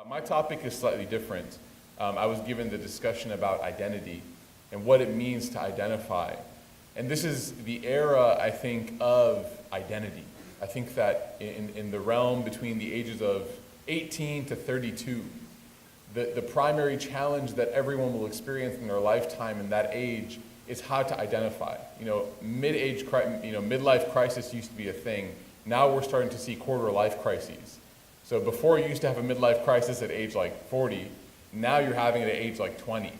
My topic is slightly different. I was given the discussion about identity and what it means to identify. And this is the era, I think, of identity. I think that in the realm between the ages of 18 to 32, the primary challenge that everyone will experience in their lifetime in that age is how to identify. Midlife crisis used to be a thing. Now we're starting to see quarter life crises. So before you used to have a midlife crisis at age like 40, now you're having it at age like 20,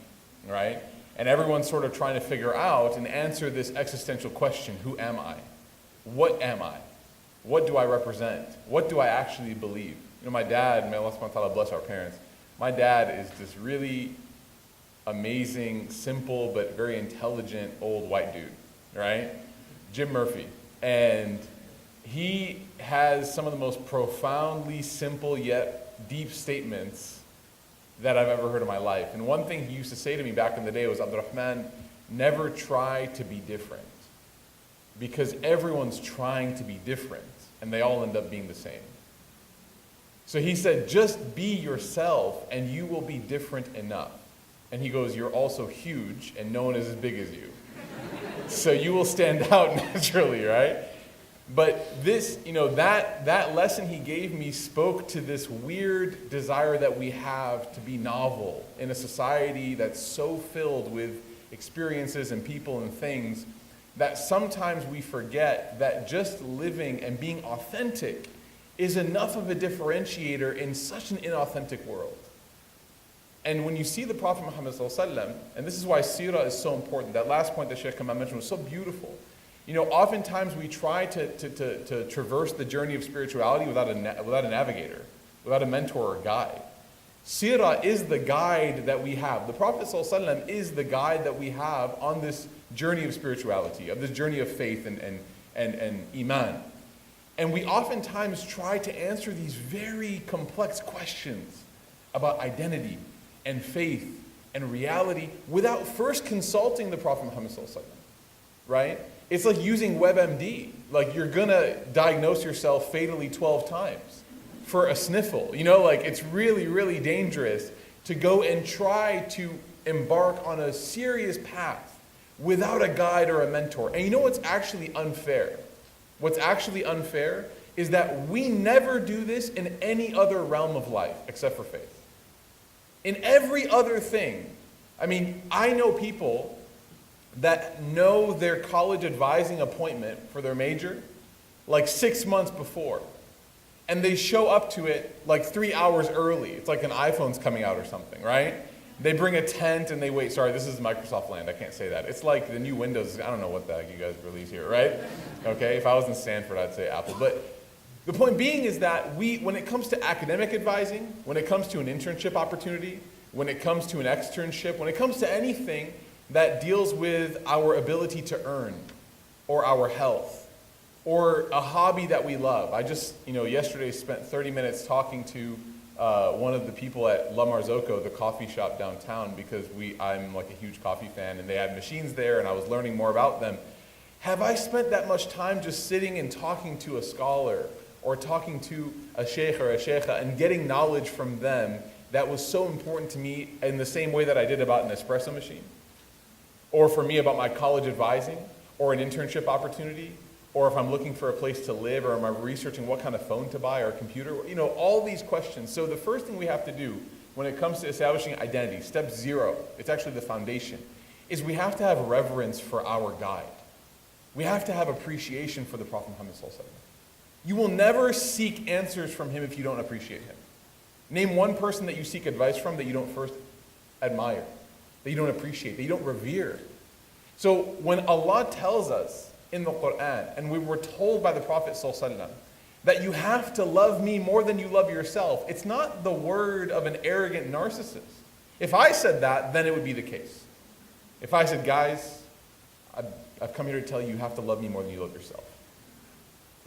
right? And everyone's sort of trying to figure out and answer this existential question: who am I? What am I? What do I represent? What do I actually believe? My dad, may Allah subhanahu wa ta'ala bless our parents, my dad is this really amazing, simple, but very intelligent old white dude, right? Jim Murphy. And he has some of the most profoundly simple yet deep statements that I've ever heard in my life. And one thing he used to say to me back in the day was, AbdelRahman, never try to be different, because everyone's trying to be different and they all end up being the same. So he said, just be yourself and you will be different enough. And he goes, you're also huge and no one is as big as you. So you will stand out naturally, right? But this, that lesson he gave me spoke to this weird desire that we have to be novel in a society that's so filled with experiences and people and things that sometimes we forget that just living and being authentic is enough of a differentiator in such an inauthentic world. And when you see the Prophet Muhammad ﷺ, and this is why seerah is so important, that last point that Sheikh Kamal mentioned was so beautiful. Oftentimes we try to traverse the journey of spirituality without a navigator, without a mentor or guide. Seerah is the guide that we have. The Prophet ﷺ is the guide that we have on this journey of spirituality, of this journey of faith and iman. And we oftentimes try to answer these very complex questions about identity and faith and reality without first consulting the Prophet Muhammad ﷺ, right? It's like using WebMD. Like, you're gonna diagnose yourself fatally 12 times for a sniffle. It's really, really dangerous to go and try to embark on a serious path without a guide or a mentor. And you know what's actually unfair? What's actually unfair is that we never do this in any other realm of life except for faith. In every other thing, I know people that know their college advising appointment for their major like 6 months before. And they show up to it like 3 hours early. It's like an iPhone's coming out or something, right? They bring a tent and they wait. Sorry, this is Microsoft land. I can't say that. It's like the new Windows. I don't know what the heck you guys release here, right? Okay, if I was in Stanford, I'd say Apple. But the point being is that when it comes to academic advising, when it comes to an internship opportunity, when it comes to an externship, when it comes to anything that deals with our ability to earn or our health or a hobby that we love. I just, yesterday spent 30 minutes talking to one of the people at La Marzocco, the coffee shop downtown, because I'm like a huge coffee fan and they had machines there and I was learning more about them. Have I spent that much time just sitting and talking to a scholar or talking to a sheikh or a sheikha and getting knowledge from them that was so important to me in the same way that I did about an espresso machine? Or for me about my college advising, or an internship opportunity, or if I'm looking for a place to live, or am I researching what kind of phone to buy or a computer? All these questions. So the first thing we have to do when it comes to establishing identity, step 0, it's actually the foundation, is we have to have reverence for our guide. We have to have appreciation for the Prophet Muhammad ﷺ. You will never seek answers from him if you don't appreciate him. Name one person that you seek advice from that you don't first admire, that you don't appreciate, that you don't revere. So when Allah tells us in the Quran, and we were told by the Prophet ﷺ, that you have to love me more than you love yourself, it's not the word of an arrogant narcissist. If I said that, then it would be the case. If I said, guys, I've come here to tell you you have to love me more than you love yourself,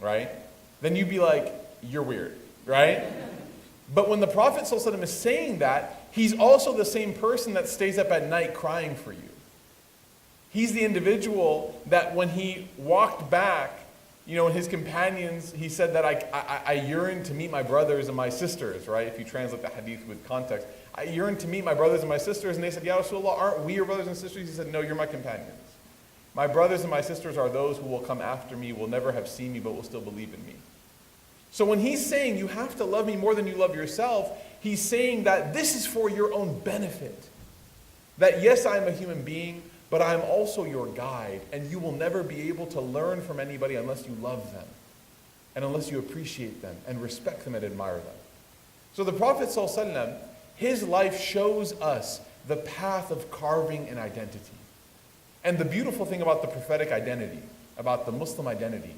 right? Then you'd be like, you're weird, right? But when the Prophet ﷺ is saying that, he's also the same person that stays up at night crying for you. He's the individual that when he walked back In his companions, he said that I yearn to meet my brothers and my sisters, right? If you translate the hadith with context. I yearn to meet my brothers and my sisters. And they said, Ya Rasulullah, aren't we your brothers and sisters? He said, no, you're my companions. My brothers and my sisters are those who will come after me, will never have seen me, but will still believe in me. So when he's saying you have to love me more than you love yourself, he's saying that this is for your own benefit. That yes, I'm a human being, but I'm also your guide, and you will never be able to learn from anybody unless you love them, and unless you appreciate them, and respect them and admire them. So the Prophet ﷺ, his life shows us the path of carving an identity. And the beautiful thing about the prophetic identity, about the Muslim identity,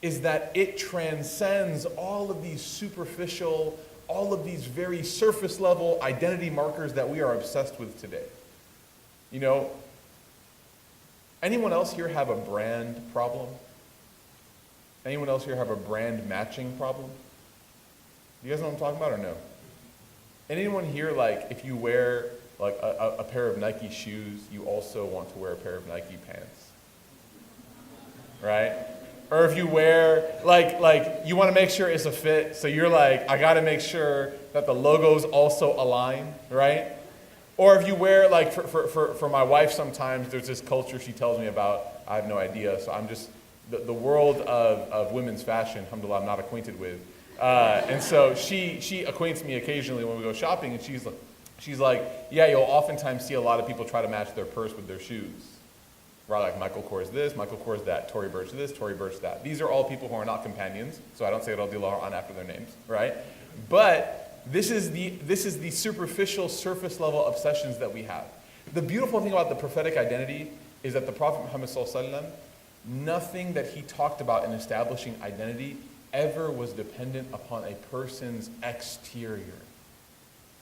is that it transcends all of these superficial, all of these very surface level identity markers that we are obsessed with today. Anyone else here have a brand problem? Anyone else here have a brand matching problem? You guys know what I'm talking about or no? Anyone here, if you wear a pair of Nike shoes, you also want to wear a pair of Nike pants? Right? Or if you wear, you want to make sure it's a fit, so you're I got to make sure that the logos also align, right? Or if you wear, for my wife sometimes, there's this culture she tells me about, I have no idea, so I'm just, the world of women's fashion, alhamdulillah, I'm not acquainted with. And so she acquaints me occasionally when we go shopping, and she's like, yeah, you'll oftentimes see a lot of people try to match their purse with their shoes. Right, like Michael Kors this, Michael Kors that, Tory Burch this, Tory Burch that. These are all people who are not companions, so I don't say AbdelRahman after their names, right? But this is the superficial, surface level obsessions that we have. The beautiful thing about the prophetic identity is that the Prophet Muhammad ﷺ, nothing that he talked about in establishing identity ever was dependent upon a person's exterior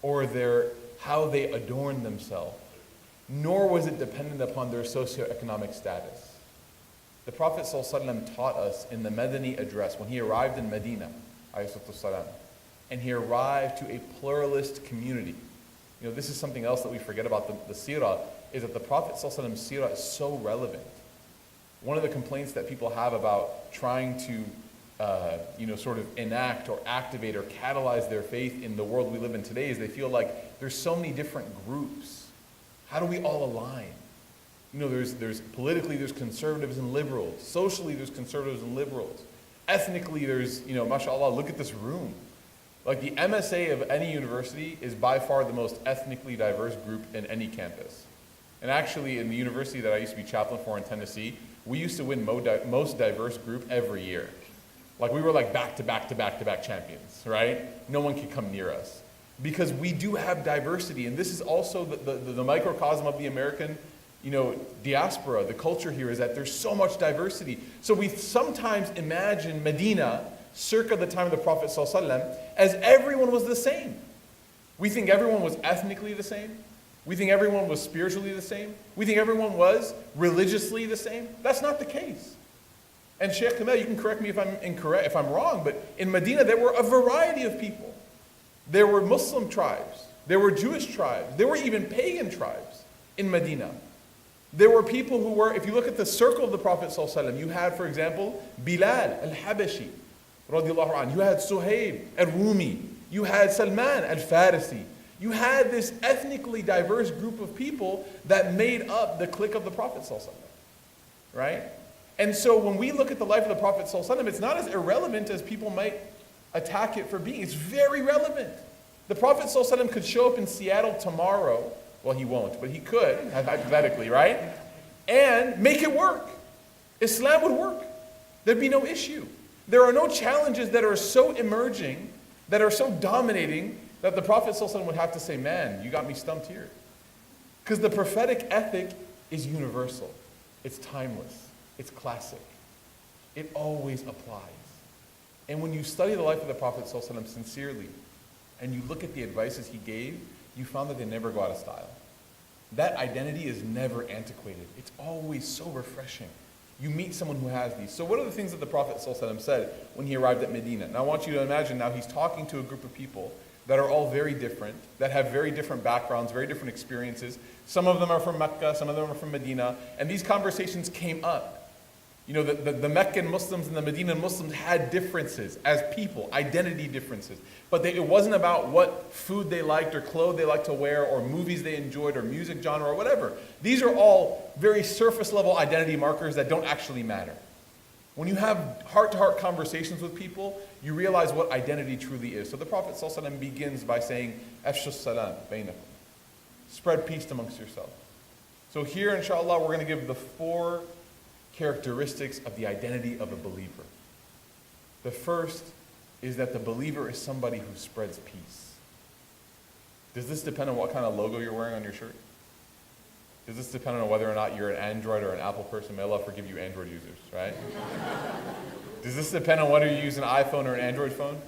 or how they adorn themselves, nor was it dependent upon their socioeconomic status. The Prophet ﷺ taught us in the Madani address when he arrived in Medina, and he arrived to a pluralist community. This is something else that we forget about the seerah, is that the Prophet ﷺ's seerah is so relevant. One of the complaints that people have about trying to sort of enact or activate or catalyze their faith in the world we live in today is they feel like there's so many different groups. How do we all align? There's politically, there's conservatives and liberals. Socially, there's conservatives and liberals. Ethnically, there's, mashallah, look at this room. The MSA of any university is by far the most ethnically diverse group in any campus. And actually, in the university that I used to be chaplain for in Tennessee, we used to win most diverse group every year. We were back-to-back champions, right? No one could come near us. Because we do have diversity, and this is also the microcosm of the American, diaspora. The culture here is that there's so much diversity. So we sometimes imagine Medina, circa the time of the Prophet ﷺ, as everyone was the same. We think everyone was ethnically the same. We think everyone was spiritually the same. We think everyone was religiously the same. That's not the case. And Sheikh Kamel, you can correct me if I'm incorrect, if I'm wrong, but in Medina there were a variety of people. There were Muslim tribes, there were Jewish tribes, there were even pagan tribes in Medina. There were people who were, if you look at the circle of the Prophet ﷺ, you had, for example, Bilal al-Habashi, radiallahu anhu. You had Suhaib al-Rumi. You had Salman al-Farisi. You had this ethnically diverse group of people that made up the clique of the Prophet ﷺ, right? And so when we look at the life of the Prophet ﷺ, it's not as irrelevant as people might attack it for being. It's very relevant. The Prophet ﷺ could show up in Seattle tomorrow. Well, he won't, but he could, hypothetically, right? And make it work. Islam would work. There'd be no issue. There are no challenges that are so emerging, that are so dominating, that the Prophet ﷺ would have to say, man, you got me stumped here. Because the prophetic ethic is universal. It's timeless. It's classic. It always applies. And when you study the life of the Prophet ﷺ sincerely, and you look at the advices he gave, you found that they never go out of style. That identity is never antiquated. It's always so refreshing. You meet someone who has these. So what are the things that the Prophet ﷺ said when he arrived at Medina? Now I want you to imagine now he's talking to a group of people that are all very different, that have very different backgrounds, very different experiences. Some of them are from Mecca, some of them are from Medina, and these conversations came up. The Meccan Muslims and the Medinan Muslims had differences as people, identity differences. But it wasn't about what food they liked or clothes they liked to wear or movies they enjoyed or music genre or whatever. These are all very surface level identity markers that don't actually matter. When you have heart-to-heart conversations with people, you realize what identity truly is. So the Prophet ﷺ begins by saying, Afshu salam bainakum. Spread peace amongst yourselves. So here, inshallah, we're going to give the 4 characteristics of the identity of a believer. The first is that the believer is somebody who spreads peace. Does this depend on what kind of logo you're wearing on your shirt? Does this depend on whether or not you're an Android or an Apple person? May Allah forgive you Android users, right? Does this depend on whether you use an iPhone or an Android phone?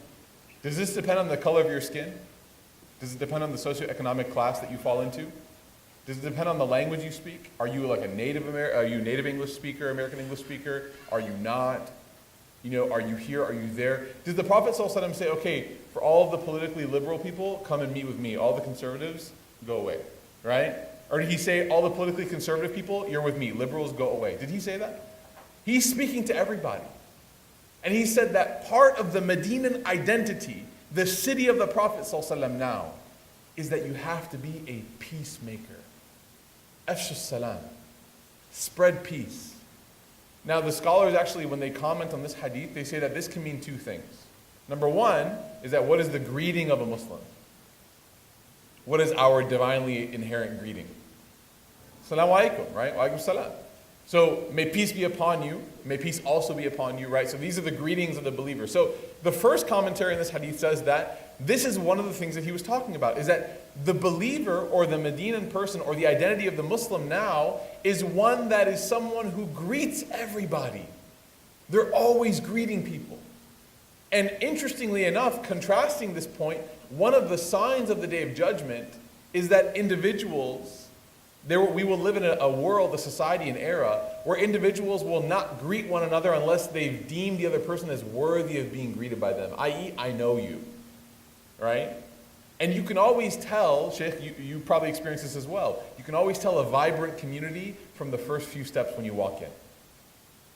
Does this depend on the color of your skin? Does it depend on the socioeconomic class that you fall into? Does it depend on the language you speak? Are you like a are you a native English speaker, American English speaker? Are you not? Are you here? Are you there? Did the Prophet ﷺ say, okay, for all of the politically liberal people, come and meet with me. All the conservatives, go away, right? Or did he say, all the politically conservative people, you're with me. Liberals, go away. Did he say that? He's speaking to everybody. And he said that part of the Medinan identity, the city of the Prophet ﷺ now, is that you have to be a peacemaker. Afshu salam. Spread peace. Now the scholars actually, when they comment on this hadith, they say that this can mean 2 things. Number 1 is that what is the greeting of a Muslim? What is our divinely inherent greeting? Assalamu alaikum, right? Wa alaikum salam. So may peace be upon you. May peace also be upon you, right? So these are the greetings of the believer. So the first commentary in this hadith says that this is one of the things that he was talking about, is that the believer or the Medinan person or the identity of the Muslim now is one that is someone who greets everybody. They're always greeting people. And interestingly enough, contrasting this point, one of the signs of the Day of Judgment is that individuals, we will live in a world, a society, an era, where individuals will not greet one another unless they've deemed the other person as worthy of being greeted by them, i.e., I know you, right? And you can always tell, Sheikh, you probably experience this as well, you can always tell a vibrant community from the first few steps when you walk in.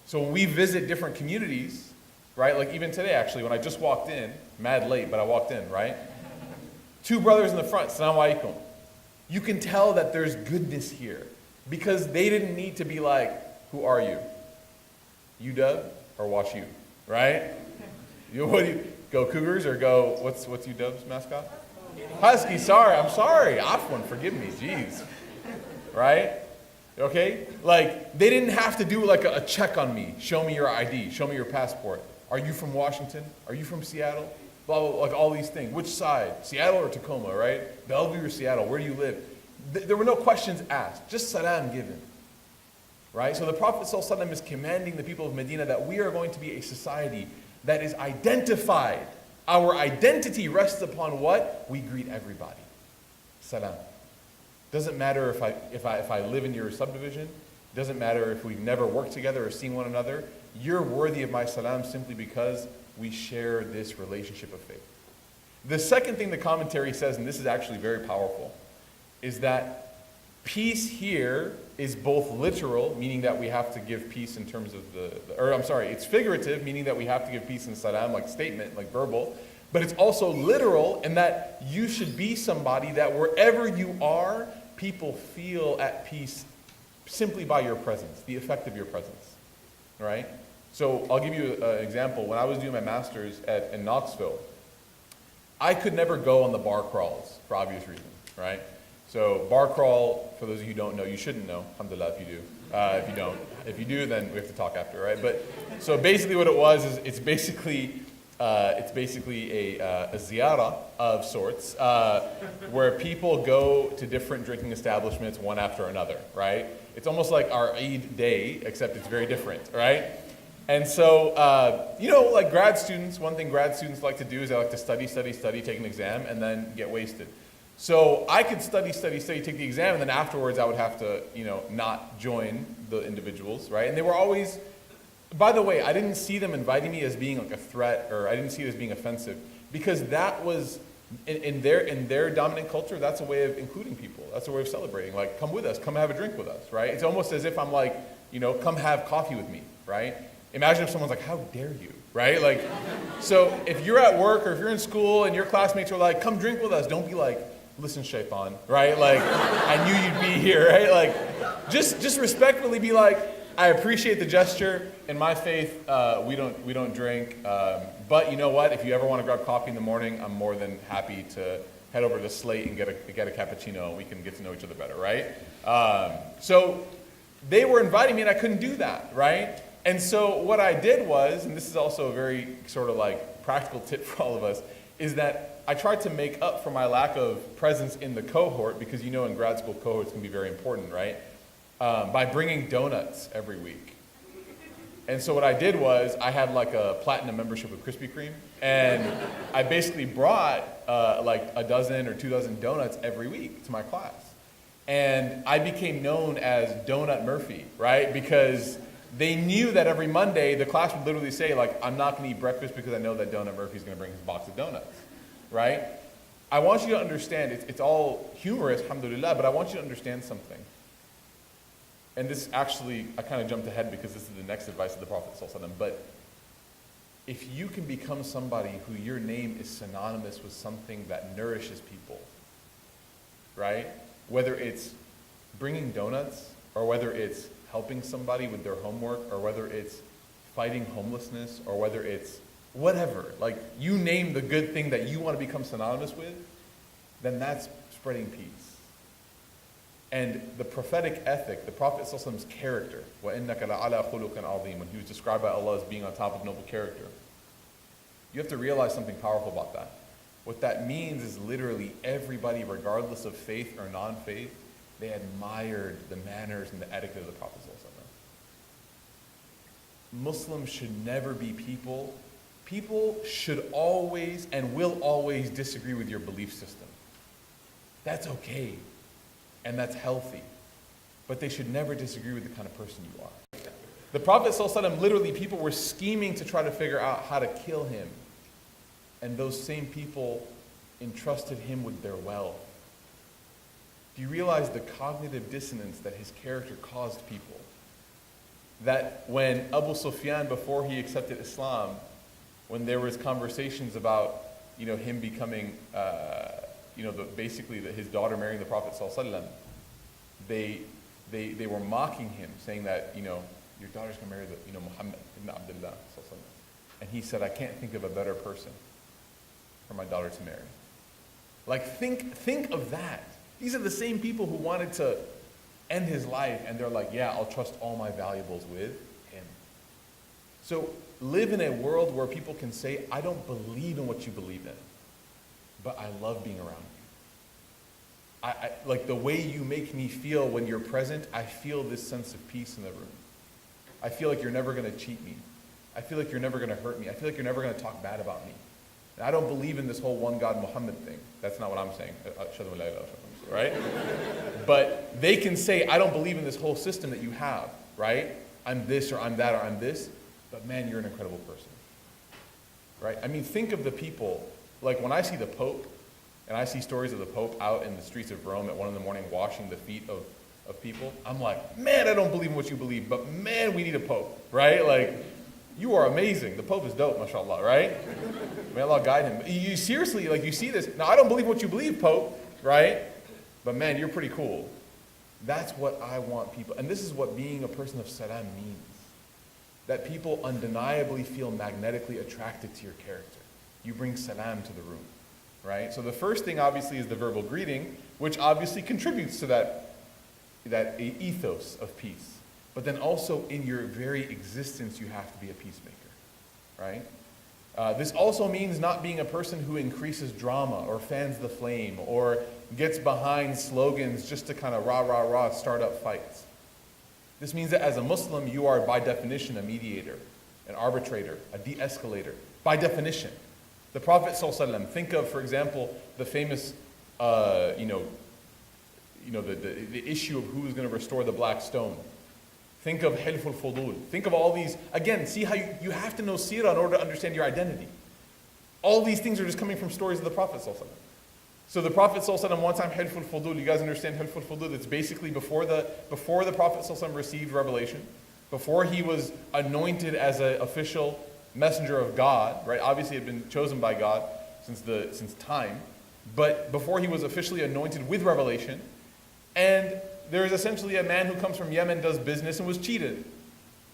So when we visit different communities, right, like even today actually, when I just walked in, mad late, but I walked in, right? 2 brothers in the front, Assalamu alaikum. You can tell that there's goodness here because they didn't need to be like, who are you? UW or Wash U, right? What do you go Cougars or go, what's UW's mascot? Husky, I'm sorry. Afwan, forgive me, jeez. Right? Okay? Like, they didn't have to do like a check on me. Show me your ID, show me your passport. Are you from Washington? Are you from Seattle? Blah, blah, blah, like all these things. Which side? Seattle or Tacoma, right? Bellevue or Seattle? Where do you live? There were no questions asked, just salam given. Right? So the Prophet ﷺ is commanding the people of Medina that we are going to be a society that is identified. Our identity rests upon what? We greet everybody. Salam. Doesn't matter if I live in your subdivision. Doesn't matter if we've never worked together or seen one another. You're worthy of my salam simply because we share this relationship of faith. The second thing the commentary says, and this is actually very powerful, is that peace here is both literal, meaning that we have to give peace in terms of it's figurative, meaning that we have to give peace in salam, like statement, like verbal, but it's also literal in that you should be somebody that wherever you are, people feel at peace simply by your presence, the effect of your presence, right? So I'll give you an example. When I was doing my master's in Knoxville, I could never go on the bar crawls for obvious reasons, right? So bar crawl, for those of you who don't know, you shouldn't know, alhamdulillah if you do. If you don't. If you do, then we have to talk after, right? But so basically what it was is it's basically a ziyara of sorts where people go to different drinking establishments one after another, right? It's almost like our Eid day, except it's very different, right? And so, like grad students, one thing grad students like to do is they like to study, take an exam, and then get wasted. So I could study, take the exam, and then afterwards I would have to, not join the individuals, right? And they were always, by the way, I didn't see them inviting me as being like a threat, or I didn't see it as being offensive, because that was, in their dominant culture, that's a way of including people. That's a way of celebrating. Like, come with us, come have a drink with us, right? It's almost as if I'm like, come have coffee with me. right? Imagine if someone's like, how dare you, right? Like, so if you're at work or if you're in school and your classmates are like, come drink with us, don't be like, listen, Shaitan, right? Like, I knew you'd be here, right? Like, just respectfully be like, I appreciate the gesture. In my faith, we don't drink. But you know what? If you ever want to grab coffee in the morning, I'm more than happy to head over to Slate and get a cappuccino. We can get to know each other better, right? So they were inviting me, and I couldn't do that, right? And so what I did was, and this is also a very sort of like practical tip for all of us, is that I tried to make up for my lack of presence in the cohort, because you know in grad school cohorts can be very important, right? By bringing donuts every week. And so what I did was I had like a platinum membership with Krispy Kreme, and I basically brought like a dozen or 2 dozen donuts every week to my class. And I became known as Donut Murphy, right? Because they knew that every Monday the class would literally say like, I'm not going to eat breakfast because I know that Donut Murphy's going to bring his box of donuts, right? I want you to understand, it's all humorous, alhamdulillah, but I want you to understand something. And this actually, I kind of jumped ahead because this is the next advice of the Prophet ﷺ, but if you can become somebody who your name is synonymous with something that nourishes people, right? Whether it's bringing donuts, or whether it's helping somebody with their homework, or whether it's fighting homelessness, or whether it's whatever, like you name the good thing that you want to become synonymous with, then that's spreading peace. And the prophetic ethic, the Prophet ﷺ's character, وَإِنَّكَ لَعَلَىٰ خُلُقٍ عَظِيمٍ, when he was described by Allah as being on top of noble character, you have to realize something powerful about that. What that means is literally everybody, regardless of faith or non-faith, they admired the manners and the etiquette of the Prophet ﷺ. Muslims should never be people should always and will always disagree with your belief system. That's okay. And that's healthy. But they should never disagree with the kind of person you are. The Prophet ﷺ, literally people were scheming to try to figure out how to kill him. And those same people entrusted him with their wealth. Do you realize the cognitive dissonance that his character caused people? That when Abu Sufyan, before he accepted Islam, when there was conversations about, him becoming, basically his daughter marrying the Prophet ﷺ, they were mocking him, saying that, your daughter's going to marry Muhammad ibn Abdullah ﷺ. And he said, I can't think of a better person for my daughter to marry. Like, think of that. These are the same people who wanted to end his life, and they're like, yeah, I'll trust all my valuables with him. So live in a world where people can say, I don't believe in what you believe in, but I love being around you. I like the way you make me feel when you're present. I feel this sense of peace in the room. I feel like you're never going to cheat me. I feel like you're never going to hurt me. I feel like you're never going to talk bad about me. And I don't believe in this whole one God Muhammad thing. That's not what I'm saying, right? But they can say, I don't believe in this whole system that you have, right? I'm this or I'm that or I'm this. But man, you're an incredible person, right? I mean, think of the people, like when I see the Pope, and I see stories of the Pope out in the streets of Rome at 1 a.m. washing the feet of people, I'm like, man, I don't believe in what you believe, but man, we need a Pope, right? Like, you are amazing. The Pope is dope, mashallah, right? May Allah guide him. You seriously, like, you see this. Now, I don't believe what you believe, Pope, right? But man, you're pretty cool. That's what I want people, and this is what being a person of salam means. That people undeniably feel magnetically attracted to your character. You bring salam to the room, right? So the first thing obviously is the verbal greeting, which obviously contributes to that ethos of peace. But then also in your very existence, you have to be a peacemaker, right? This also means not being a person who increases drama or fans the flame or gets behind slogans just to kind of rah, start up fights. This means that as a Muslim, you are by definition a mediator, an arbitrator, a de-escalator, by definition. The Prophet ﷺ, think of, for example, the famous, the issue of who is going to restore the black stone. Think of Hilful Fudul. Think of all these. Again, see how you have to know seerah in order to understand your identity. All these things are just coming from stories of the Prophet ﷺ. So the Prophet ﷺ, one time, Hilful Fudul, you guys understand Hilful Fudul? It's basically before the Prophet ﷺ received revelation. before he was anointed as an official messenger of God, right? Obviously, he had been chosen by God since time, but before he was officially anointed with revelation. And there is essentially a man who comes from Yemen, does business, and was cheated.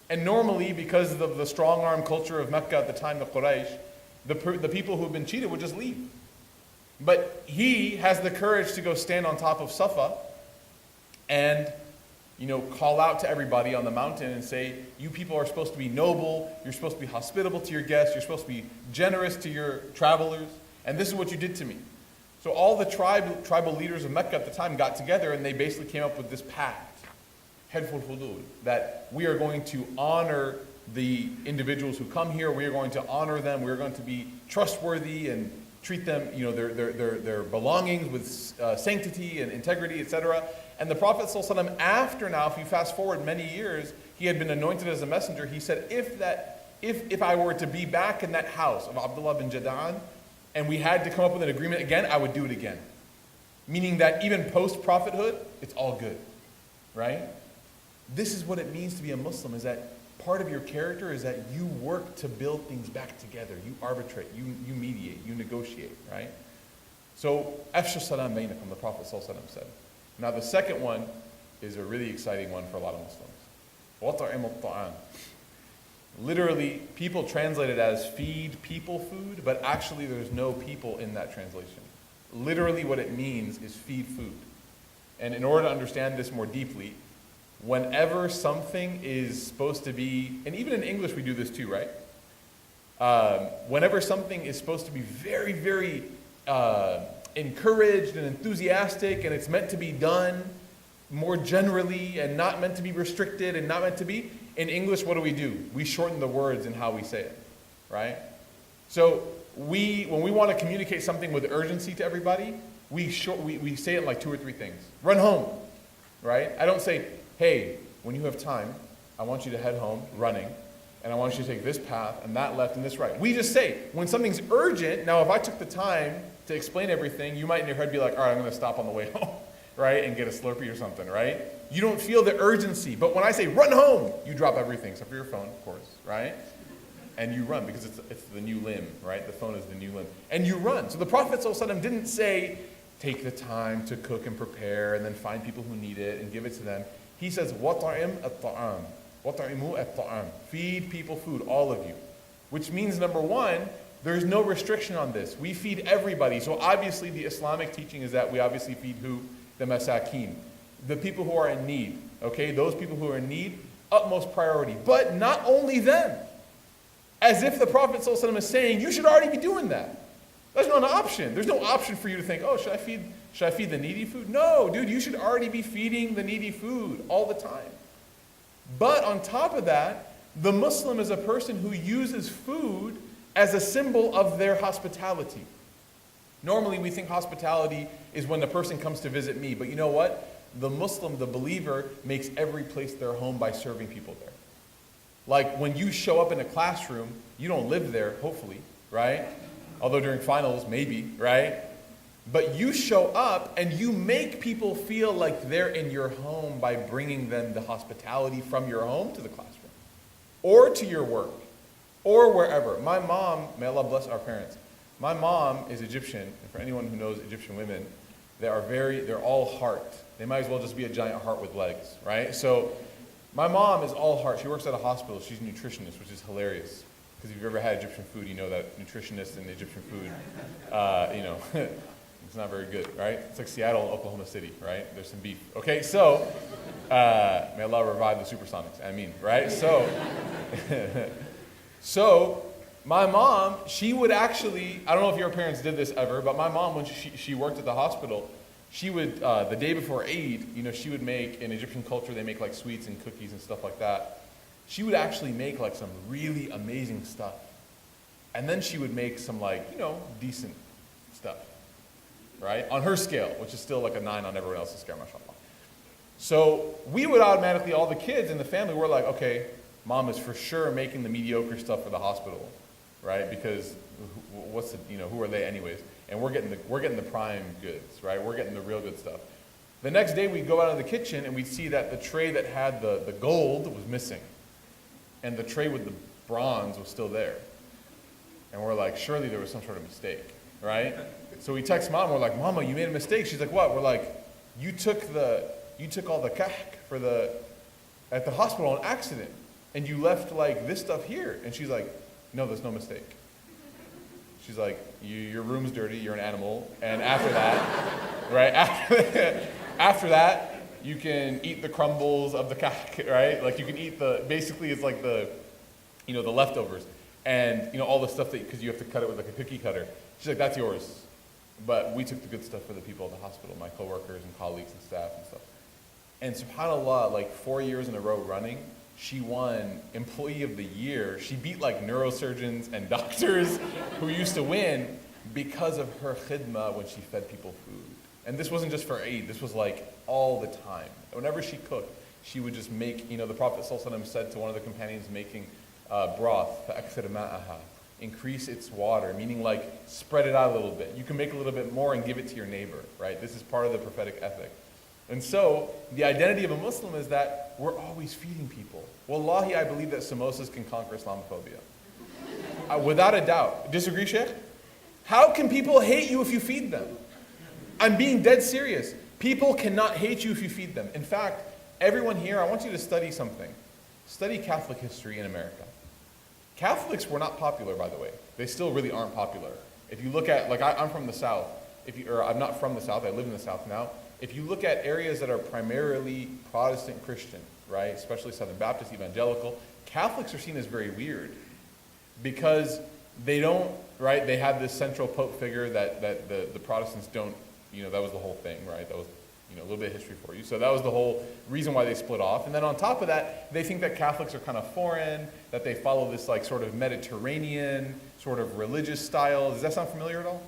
And normally, because of the strong-arm culture of Mecca at the time, the Quraysh, the people who have been cheated would just leave. But he has the courage to go stand on top of Safa and, call out to everybody on the mountain and say, you people are supposed to be noble, you're supposed to be hospitable to your guests, you're supposed to be generous to your travelers, and this is what you did to me. So all the tribal leaders of Mecca at the time got together and they basically came up with this pact, Hilful Hudud, that we are going to honor the individuals who come here, we are going to honor them, we are going to be trustworthy and treat them, their belongings with sanctity and integrity, etc. And the Prophet ﷺ, after now, if you fast forward many years, he had been anointed as a messenger. He said, if I were to be back in that house of Abdullah bin Jada'an, and we had to come up with an agreement again, I would do it again. Meaning that even post-prophethood, it's all good, right? This is what it means to be a Muslim, is that part of your character is that you work to build things back together. You arbitrate, you mediate, you negotiate, right? So, Afshu salam bainakum, the Prophet ﷺ said. Now the second one is a really exciting one for a lot of Muslims. وَطَعِمُ الطَّعَامِ. Literally, people translate it as feed people food, but actually there's no people in that translation. Literally what it means is feed food. And in order to understand this more deeply, whenever something is supposed to be, and even in English we do this too, right? Whenever something is supposed to be very, very encouraged and enthusiastic, and it's meant to be done more generally and not meant to be restricted and not meant to be, in English, what do? We shorten the words in how we say it, right? So when we want to communicate something with urgency to everybody, we say it in like 2 or 3 things. Run home, right? I don't say, hey, when you have time, I want you to head home running, and I want you to take this path and that left and this right. We just say, when something's urgent, now if I took the time to explain everything, you might in your head be like, all right, I'm going to stop on the way home, right, and get a Slurpee or something, right? You don't feel the urgency. But when I say run home, you drop everything, except for your phone, of course, right? And you run, because it's the new limb, right? The phone is the new limb. And you run. So the Prophet ﷺ didn't say, take the time to cook and prepare, and then find people who need it and give it to them. He says, وَطَعِمْ الطَّعَامِ وَطَعِمُوا الطَّعَامِ. Feed people food, all of you. Which means, number one, there's no restriction on this. We feed everybody. So obviously the Islamic teaching is that we obviously feed who? The masakin. The people who are in need. Okay, those people who are in need, utmost priority. But not only them. As if the Prophet ﷺ is saying, you should already be doing that. That's not an option. There's no option for you to think, oh, should I feed the needy food? No, dude, you should already be feeding the needy food all the time. But on top of that, the Muslim is a person who uses food as a symbol of their hospitality. Normally we think hospitality is when the person comes to visit me, but you know what? The Muslim, the believer, makes every place their home by serving people there. Like when you show up in a classroom, you don't live there, hopefully, right? Although during finals, maybe, right? But you show up and you make people feel like they're in your home by bringing them the hospitality from your home to the classroom, or to your work, or wherever. My mom, may Allah bless our parents, my mom is Egyptian, and for anyone who knows Egyptian women, they're all heart. They might as well just be a giant heart with legs, right? So my mom is all heart. She works at a hospital. She's a nutritionist, which is hilarious. Because if you've ever had Egyptian food, you know that nutritionists and Egyptian food, it's not very good, right? It's like Seattle and Oklahoma City, right? There's some beef. Okay, so, may Allah revive the supersonics. I mean, right? So my mom, she would actually, I don't know if your parents did this ever, but my mom, when she worked at the hospital, she would, the day before Eid, she would make, in Egyptian culture, they make like sweets and cookies and stuff like that. She would actually make like some really amazing stuff. And then she would make some like, decent stuff, right? On her scale, which is still like a 9 on everyone else's scale, mashallah. So we would automatically, all the kids in the family were like, okay, mom is for sure making the mediocre stuff for the hospital, right? Because who are they anyways? And we're getting the prime goods, right? We're getting the real good stuff. The next day we'd go out of the kitchen and we'd see that the tray that had the gold was missing. and the tray with the bronze was still there. And we're like, surely there was some sort of mistake, right? So we text mom, we're like, Mama, you made a mistake. She's like, what? We're like, you took all the kahk at the hospital on accident, and you left like this stuff here. And she's like, no, there's no mistake. She's like, your room's dirty, you're an animal, and after that, right? After that, you can eat the crumbles of the kahk, right? Like you can eat basically it's like the leftovers, and all the stuff because you have to cut it with like a cookie cutter. She's like, that's yours. But we took the good stuff for the people at the hospital, my coworkers and colleagues and staff and stuff. And subhanAllah, like 4 years in a row running, she won Employee of the Year. She beat like neurosurgeons and doctors who used to win because of her khidmah when she fed people food. And this wasn't just for Eid, this was like all the time. Whenever she cooked, she would just make, the Prophet ﷺ said to one of the companions making broth, فَأَكْثِرْ مَاءَهَا, increase its water, meaning like spread it out a little bit. You can make a little bit more and give it to your neighbor, right? This is part of the prophetic ethic. And so, the identity of a Muslim is that we're always feeding people. Wallahi, I believe that samosas can conquer Islamophobia. Without a doubt. Disagree, Sheikh? How can people hate you if you feed them? I'm being dead serious. People cannot hate you if you feed them. In fact, everyone here, I want you to study something. Study Catholic history in America. Catholics were not popular, by the way. They still really aren't popular. If you look at, I'm from the South. I'm not from the South, I live in the South now. If you look at areas that are primarily Protestant Christian, right, especially Southern Baptist, evangelical, Catholics are seen as very weird because they don't, right, they have this central pope figure that the Protestants don't, that was the whole thing, right, that was, a little bit of history for you. So that was the whole reason why they split off. And then on top of that, they think that Catholics are kind of foreign, that they follow this like sort of Mediterranean sort of religious style. Does that sound familiar at all?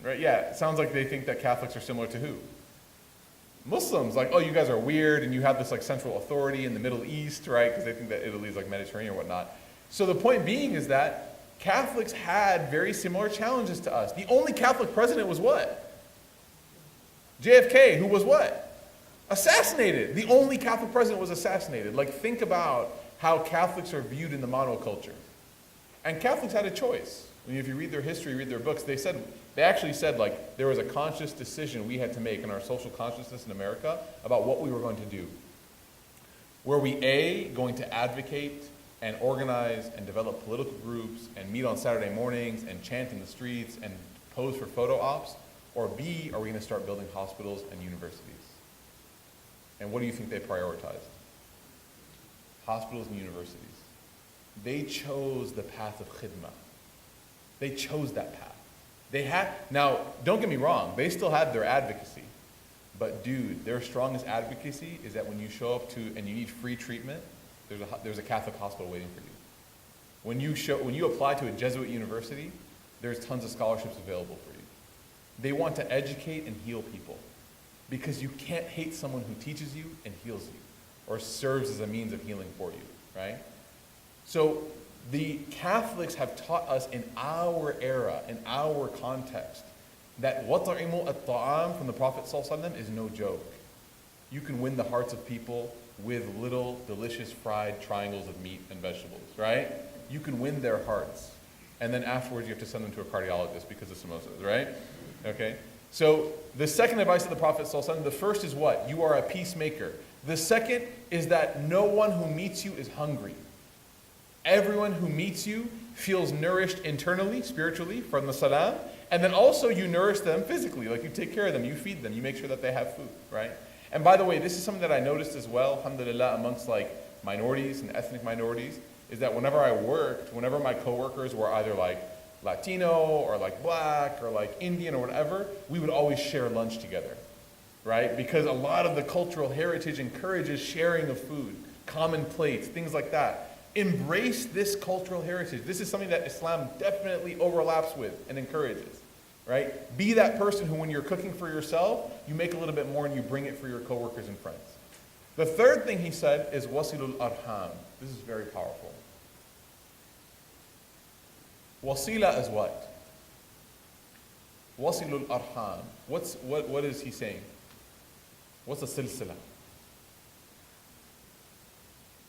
Right, yeah, it sounds like they think that Catholics are similar to who? Muslims, like, oh, you guys are weird and you have this like central authority in the Middle East, right? Because they think that Italy is like Mediterranean or whatnot. So the point being is that Catholics had very similar challenges to us. The only Catholic president was what? JFK, who was what? Assassinated. The only Catholic president was assassinated. Like, think about how Catholics are viewed in the monoculture. And Catholics had a choice. I mean, if you read their history, read their books, they actually said like there was a conscious decision we had to make in our social consciousness in America about what we were going to do. Were we A, going to advocate and organize and develop political groups and meet on Saturday mornings and chant in the streets and pose for photo ops? Or B, are we going to start building hospitals and universities? And what do you think they prioritized? Hospitals and universities. They chose the path of khidmah. They chose that path. Now, don't get me wrong, they still had their advocacy. But dude, their strongest advocacy is that when you show up and you need free treatment, there's a Catholic hospital waiting for you. When you apply to a Jesuit university, there's tons of scholarships available for you. They want to educate and heal people because you can't hate someone who teaches you and heals you or serves as a means of healing for you, right? So the Catholics have taught us in our era, in our context, that وَطَعِمُوا الطَّعَامِ from the Prophet ﷺ is no joke. You can win the hearts of people with little delicious fried triangles of meat and vegetables, right? You can win their hearts. And then afterwards you have to send them to a cardiologist because of samosas, right? Okay? So the second advice of the Prophet ﷺ, the first is what? You are a peacemaker. The second is that no one who meets you is hungry. Everyone who meets you feels nourished internally, spiritually, from the salam, and then also you nourish them physically, like you take care of them, you feed them, you make sure that they have food, right? And by the way, this is something that I noticed as well, alhamdulillah, amongst like minorities and ethnic minorities, is that whenever my coworkers were either like Latino or like black or like Indian or whatever, we would always share lunch together, right? Because a lot of the cultural heritage encourages sharing of food, common plates, things like that. Embrace this cultural heritage. This is something that Islam definitely overlaps with and encourages, right? Be that person who when you're cooking for yourself, you make a little bit more and you bring it for your coworkers and friends. The third thing he said is wasilul arham. This is very powerful. Wasila is what? Wasilul arham. What is he saying? What's a silsila?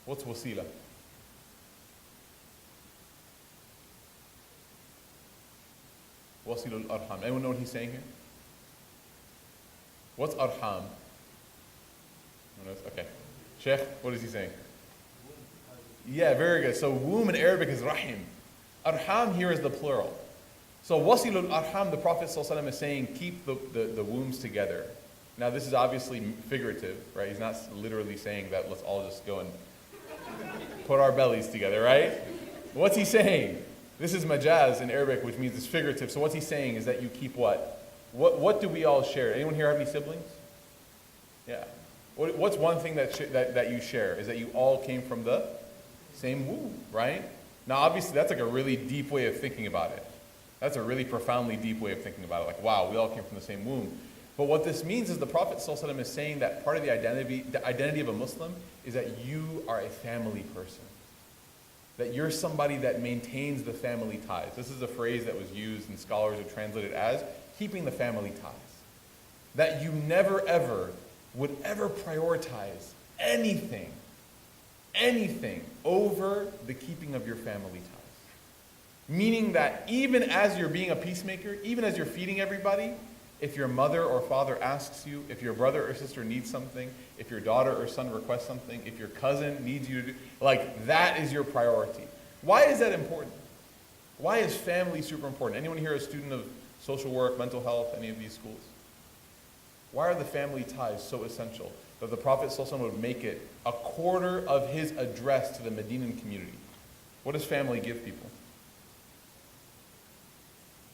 What's wasila? Wasilul arham. Anyone know what he's saying here? What's arham? Okay. Sheikh, what is he saying? Yeah, very good. So womb in Arabic is rahim. Arham here is the plural. So wasilul arham, the Prophet ﷺ is saying, keep the wombs together. Now this is obviously figurative, right? He's not literally saying that let's all just go and put our bellies together, right? What's he saying? This is majaz in Arabic, which means it's figurative. So what's he saying is that you keep what? What do we all share? Anyone here have any siblings? Yeah. What's one thing that you share? Is that you all came from the same womb, right? Now obviously that's like a really deep way of thinking about it. That's a really profoundly deep way of thinking about it. Like, wow, we all came from the same womb. But what this means is the Prophet ﷺ is saying that part of the identity of a Muslim is that you are a family person. That you're somebody that maintains the family ties. This is a phrase that was used and scholars have translated as keeping the family ties. That you never ever would ever prioritize anything over the keeping of your family ties. Meaning that even as you're being a peacemaker, even as you're feeding everybody, if your mother or father asks you, if your brother or sister needs something, if your daughter or son requests something, if your cousin needs you to do, like that is your priority. Why is that important? Why is family super important? Anyone here a student of social work, mental health, any of these schools? Why are the family ties so essential that the Prophet ﷺ would make it a quarter of his address to the Medinan community? What does family give people?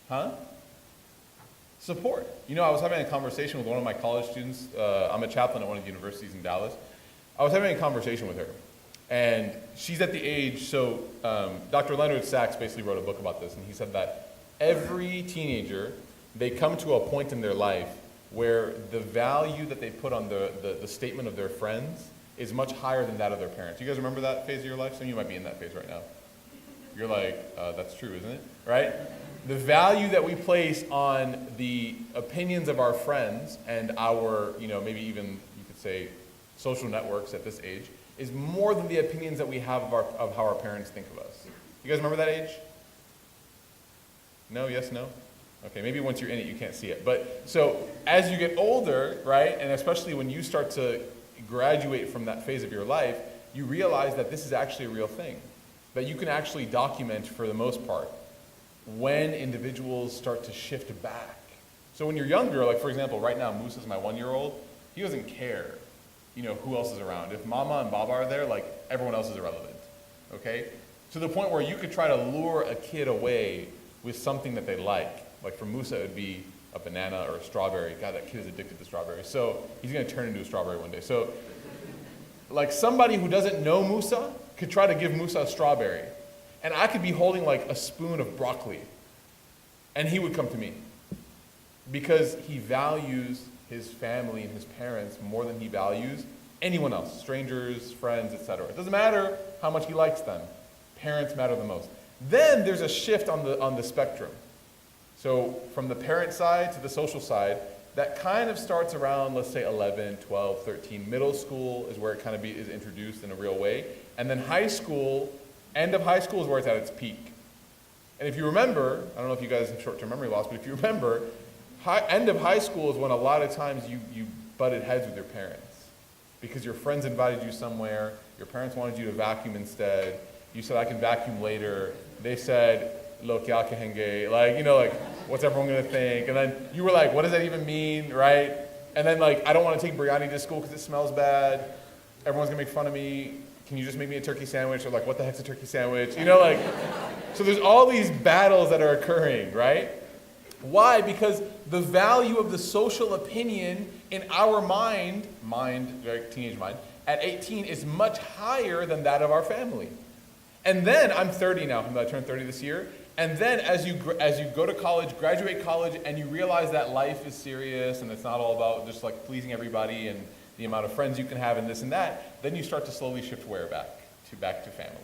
Huh? Support. You know, I was having a conversation with one of my college students. I'm a chaplain at one of the universities in Dallas. I was having a conversation with her. And she's at the age, so Dr. Leonard Sachs basically wrote a book about this, and he said that every teenager, they come to a point in their life where the value that they put on the statement of their friends is much higher than that of their parents. You guys remember that phase of your life? Some of you might be in that phase right now. You're like, that's true, isn't it? Right? The value that we place on the opinions of our friends and our, maybe even you could say social networks at this age is more than the opinions that we have of how our parents think of us. You guys remember that age? No? Yes? No? Okay, maybe once you're in it you can't see it. But so as you get older, right, and especially when you start to graduate from that phase of your life, you realize that this is actually a real thing. That you can actually document for the most part when individuals start to shift back. So when you're younger, like for example, right now Musa's my 1-year-old, he doesn't care, who else is around. If Mama and Baba are there, like everyone else is irrelevant, okay? To the point where you could try to lure a kid away with something that they like. Like for Musa, it would be a banana or a strawberry. God, that kid is addicted to strawberries. So he's gonna turn into a strawberry one day. So like somebody who doesn't know Musa could try to give Musa a strawberry. And I could be holding like a spoon of broccoli, and he would come to me because he values his family and his parents more than he values anyone else, strangers, friends, etc. It doesn't matter how much he likes them. Parents matter the most. Then there's a shift on the spectrum. So from the parent side to the social side, that kind of starts around, let's say 11, 12, 13. Middle school is where it kind of is introduced in a real way. And then high school, end of high school is where it's at its peak. And if you remember, I don't know if you guys have short-term memory loss, but if you remember, end of high school is when a lot of times you butted heads with your parents. Because your friends invited you somewhere, your parents wanted you to vacuum instead, you said, I can vacuum later. They said, lo kya kahenge, like, what's everyone gonna think? And then you were like, what does that even mean, right? And then like, I don't wanna take biryani to school because it smells bad. Everyone's gonna make fun of me. Can you just make me a turkey sandwich? Or like, what the heck's a turkey sandwich? So there's all these battles that are occurring, right? Why? Because the value of the social opinion in our mind, right, teenage mind, at 18 is much higher than that of our family. And then, I'm 30 now, I turned 30 this year, and then as you go to college, graduate college, and you realize that life is serious and it's not all about just like pleasing everybody and the amount of friends you can have and this and that, then you start to slowly shift where back to family.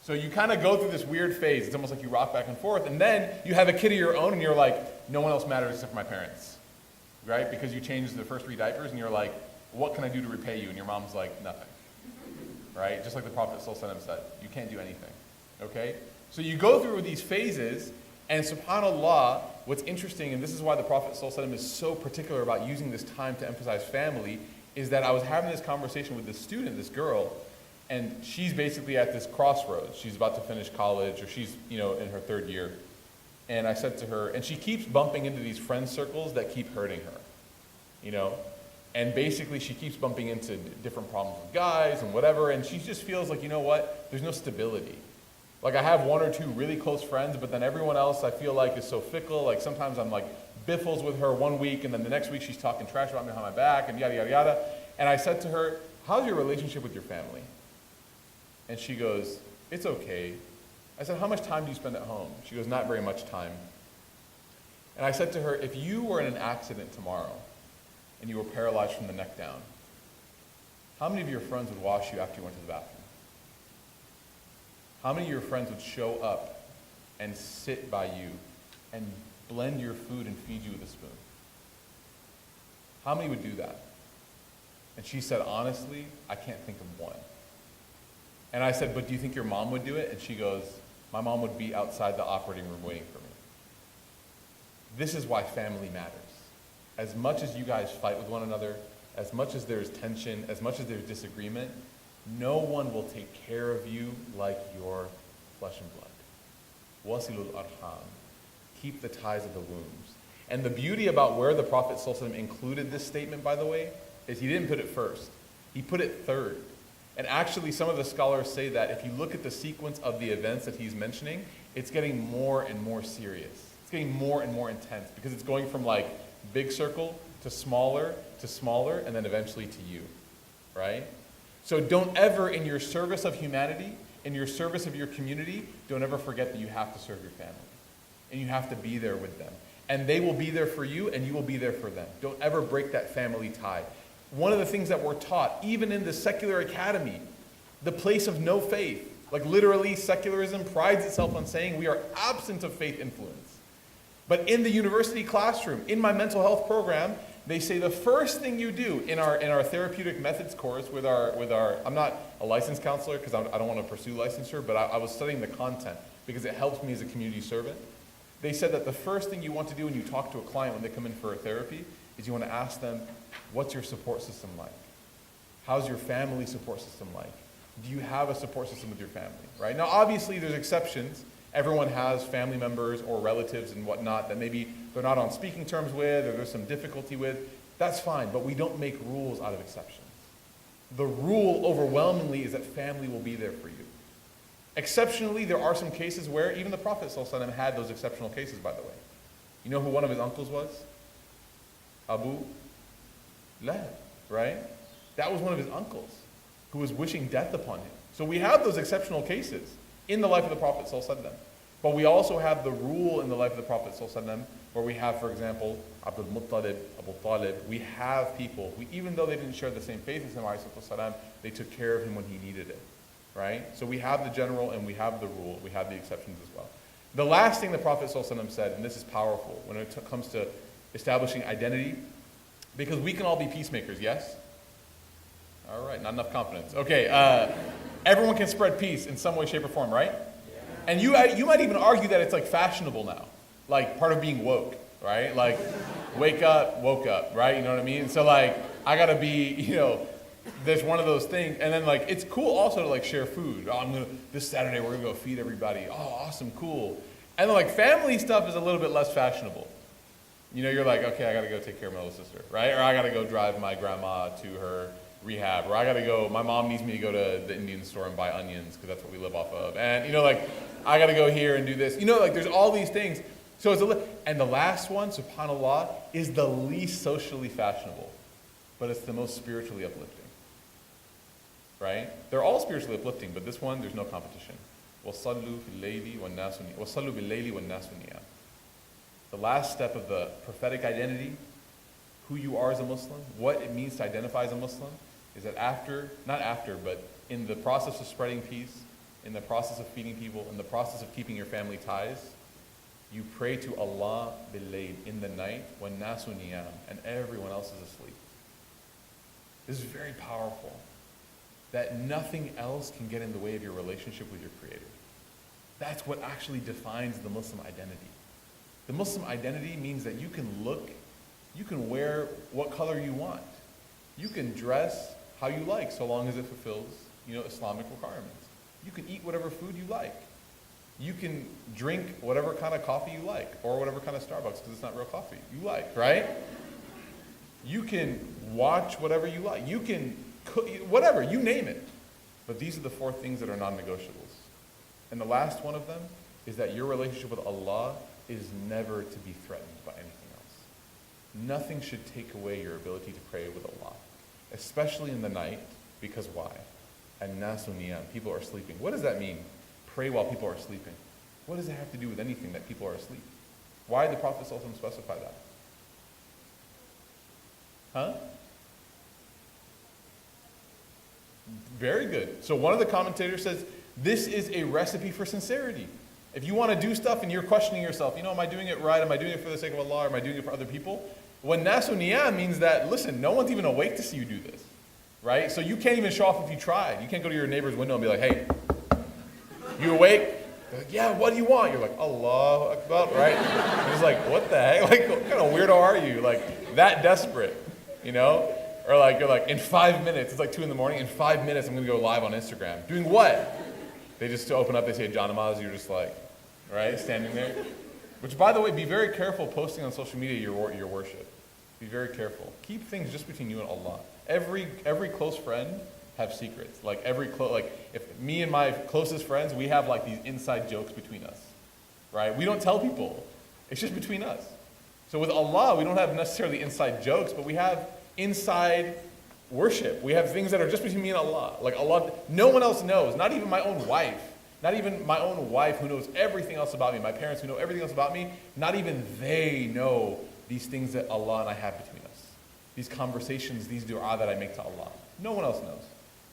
So you kind of go through this weird phase. It's almost like you rock back and forth, and then you have a kid of your own and you're like, no one else matters except for my parents, right? Because you changed the first 3 diapers and you're like, what can I do to repay you? And your mom's like, nothing, right? Just like the Prophet ﷺ said, you can't do anything, okay? So you go through these phases, And subhanAllah, what's interesting, and this is why the Prophet ﷺ is so particular about using this time to emphasize family, is that I was having this conversation with this student, this girl, and she's basically at this crossroads. She's about to finish college, or she's, in her third year. And I said to her, and she keeps bumping into these friend circles that keep hurting her, And basically she keeps bumping into different problems with guys and whatever, and she just feels like, there's no stability. Like, I have one or two really close friends, but then everyone else I feel like is so fickle. Like, sometimes I'm like biffles with her one week, and then the next week she's talking trash about me behind my back, and yada, yada, yada. And I said to her, how's your relationship with your family? And she goes, it's okay. I said, how much time do you spend at home? She goes, not very much time. And I said to her, if you were in an accident tomorrow and you were paralyzed from the neck down, how many of your friends would wash you after you went to the bathroom? How many of your friends would show up and sit by you and blend your food and feed you with a spoon? How many would do that? And she said, honestly, I can't think of one. And I said, but do you think your mom would do it? And she goes, my mom would be outside the operating room waiting for me. This is why family matters. As much as you guys fight with one another, as much as there's tension, as much as there's disagreement, no one will take care of you like your flesh and blood. Wasilul arham. Keep the ties of the wombs. And the beauty about where the Prophet ﷺ included this statement, by the way, is he didn't put it first. He put it third. And actually, some of the scholars say that if you look at the sequence of the events that he's mentioning, it's getting more and more serious. It's getting more and more intense because it's going from like big circle to smaller, and then eventually to you, right? So don't ever, in your service of humanity, in your service of your community, don't ever forget that you have to serve your family. And you have to be there with them. And they will be there for you, and you will be there for them. Don't ever break that family tie. One of the things that we're taught, even in the secular academy, the place of no faith, like literally secularism prides itself on saying we are absent of faith influence. But in the university classroom, in my mental health program, they say the first thing you do in our therapeutic methods course with our I'm not a licensed counselor because I don't want to pursue licensure, but I was studying the content because it helps me as a community servant. They said that the first thing you want to do when you talk to a client when they come in for a therapy is you want to ask them, what's your support system like? How's your family support system like? Do you have a support system with your family, right? Now, obviously, there's exceptions. Everyone has family members or relatives and whatnot that maybe they're not on speaking terms with or there's some difficulty with. That's fine, but we don't make rules out of exceptions. The rule overwhelmingly is that family will be there for you. Exceptionally, there are some cases where even the Prophet ﷺ had those exceptional cases, by the way. You know who one of his uncles was? Abu Lahab, right? That was one of his uncles who was wishing death upon him. So we have those exceptional cases in the life of the Prophet ﷺ. But we also have the rule in the life of the Prophet ﷺ where we have, for example, Abdul Muttalib, Abu Talib. We have people who, even though they didn't share the same faith as him, ﷺ, they took care of him when he needed it, right? So we have the general and we have the rule. We have the exceptions as well. The last thing the Prophet ﷺ said, and this is powerful when it comes to establishing identity, because we can all be peacemakers, yes? All right, not enough confidence. Okay, everyone can spread peace in some way, shape, or form, right? And you might even argue that it's like fashionable now, like part of being woke, right? Like, wake up, woke up, right? You know what I mean? So like, I gotta be, there's one of those things, and then like, it's cool also to like share food. Oh, this Saturday we're gonna go feed everybody. Oh, awesome, cool. And then like family stuff is a little bit less fashionable. You're like, okay, I gotta go take care of my little sister, right? Or I gotta go drive my grandma to her rehab, or I gotta go, my mom needs me to go to the Indian store and buy onions because that's what we live off of. And like, I gotta go here and do this. Like there's all these things. So and the last one, subhanAllah, is the least socially fashionable, but it's the most spiritually uplifting, right? They're all spiritually uplifting, but this one, there's no competition. وَصَلُّوا بِاللَّيْلِ وَالنَّاسُ نِيَامٌ. The last step of the prophetic identity, who you are as a Muslim, what it means to identify as a Muslim, is that but in the process of spreading peace, in the process of feeding people, in the process of keeping your family ties, you pray to Allah bil-layl, in the night, وَالنَّاسُ نِيَامٌ, and everyone else is asleep. This is very powerful, that nothing else can get in the way of your relationship with your Creator. That's what actually defines the Muslim identity. The Muslim identity means that you can wear what color you want. You can dress how you like, so long as it fulfills, Islamic requirements. You can eat whatever food you like. You can drink whatever kind of coffee you like, or whatever kind of Starbucks, because it's not real coffee, you like, right? You can watch whatever you like. You can cook, whatever, you name it. But these are the 4 things that are non-negotiables. And the last one of them is that your relationship with Allah is never to be threatened by anything else. Nothing should take away your ability to pray with Allah, especially in the night, because why? An-nasu niyam, people are sleeping. What does that mean? Pray while people are sleeping. What does it have to do with anything that people are asleep? Why did the Prophet ﷺ specify that? Huh? Very good. So one of the commentators says, this is a recipe for sincerity. If you want to do stuff and you're questioning yourself, am I doing it right? Am I doing it for the sake of Allah? Or am I doing it for other people? When nasu niyam means that, listen, no one's even awake to see you do this. Right? So you can't even show off if you tried. You can't go to your neighbor's window and be like, hey, you awake? They're like, yeah, what do you want? You're like, Allahu Akbar, right? And it's like, what the heck? Like, what kind of weirdo are you? Like, that desperate, Or like, you're like, in 5 minutes, it's like 2 in the morning, in 5 minutes I'm going to go live on Instagram. Doing what? They just open up, they say John Namaz, you're just like, right, standing there. Which, by the way, be very careful posting on social media your worship. Be very careful. Keep things just between you and Allah. Every close friend have secrets. Like if me and my closest friends, we have like these inside jokes between us, right? We don't tell people. It's just between us. So with Allah, we don't have necessarily inside jokes, but we have inside worship. We have things that are just between me and Allah. Like Allah, no one else knows. Not even my own wife. Not even my own wife who knows everything else about me. My parents who know everything else about me. Not even they know these things that Allah and I have between us. These conversations, these dua that I make to Allah. No one else knows.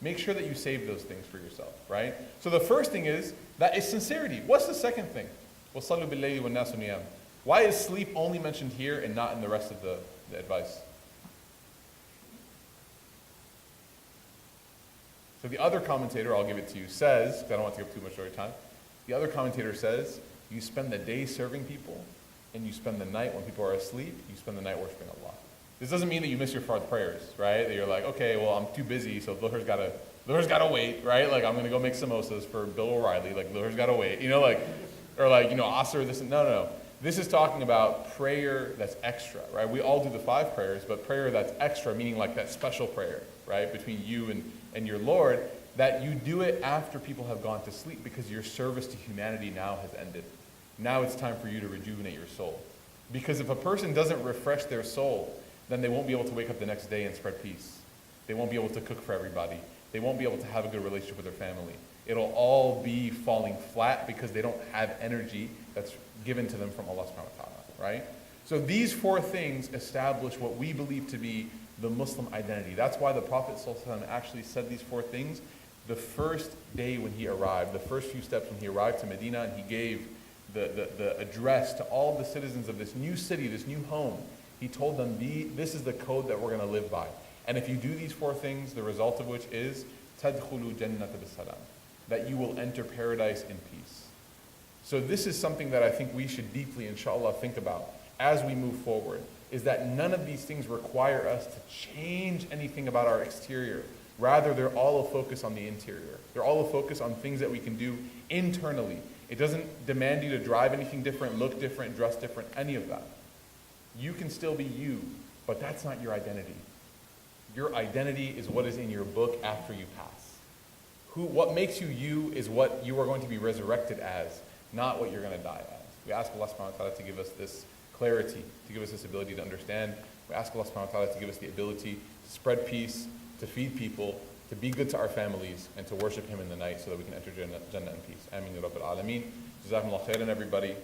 Make sure that you save those things for yourself, right? So the first thing is, that is sincerity. What's the second thing? وَصَلُّوا بِاللَّيْلِ وَالنَّاسُ نِيَامٌ. Why is sleep only mentioned here and not in the rest of the advice? So the other commentator, I'll give it to you, says, because I don't want to give too much of your time, the other commentator says, you spend the day serving people, and you spend the night when people are asleep, you spend the night worshiping Allah. This doesn't mean that you miss your fard prayers, right? That you're like, okay, well, I'm too busy, so Dhuhr's gotta wait, right? Like, I'm gonna go make samosas for Bill O'Reilly, like, Dhuhr's gotta wait, Asr, this, no. This is talking about prayer that's extra, right? We all do the 5 prayers, but prayer that's extra, meaning like that special prayer, right? Between you and your Lord, that you do it after people have gone to sleep because your service to humanity now has ended. Now it's time for you to rejuvenate your soul. Because if a person doesn't refresh their soul, then they won't be able to wake up the next day and spread peace. They won't be able to cook for everybody. They won't be able to have a good relationship with their family. It'll all be falling flat because they don't have energy that's given to them from Allah subhanahu wa ta'ala, right? So these 4 things establish what we believe to be the Muslim identity. That's why the Prophet ﷺ actually said these 4 things the first day when he arrived, the first few steps when he arrived to Medina, and he gave the address to all the citizens of this new city, this new home. He told them, this is the code that we're going to live by. And if you do these 4 things, the result of which is تَدْخُلُوا جَنَّةَ بِالسَّلَامِ, that you will enter paradise in peace. So this is something that I think we should deeply, inshallah, think about as we move forward, is that none of these things require us to change anything about our exterior. Rather, they're all a focus on the interior. They're all a focus on things that we can do internally. It doesn't demand you to drive anything different, look different, dress different, any of that. You can still be you, but that's not your identity. Your identity is what is in your book after you pass. What makes you you is what you are going to be resurrected as, not what you're going to die as. We ask Allah subhanahu wa ta'ala to give us this clarity, to give us this ability to understand. We ask Allah subhanahu wa ta'ala to give us the ability to spread peace, to feed people, to be good to our families, and to worship Him in the night so that we can enter Jannah in peace. Ameen ya Rabbil Alameen. Jazakumullah khairan, everybody.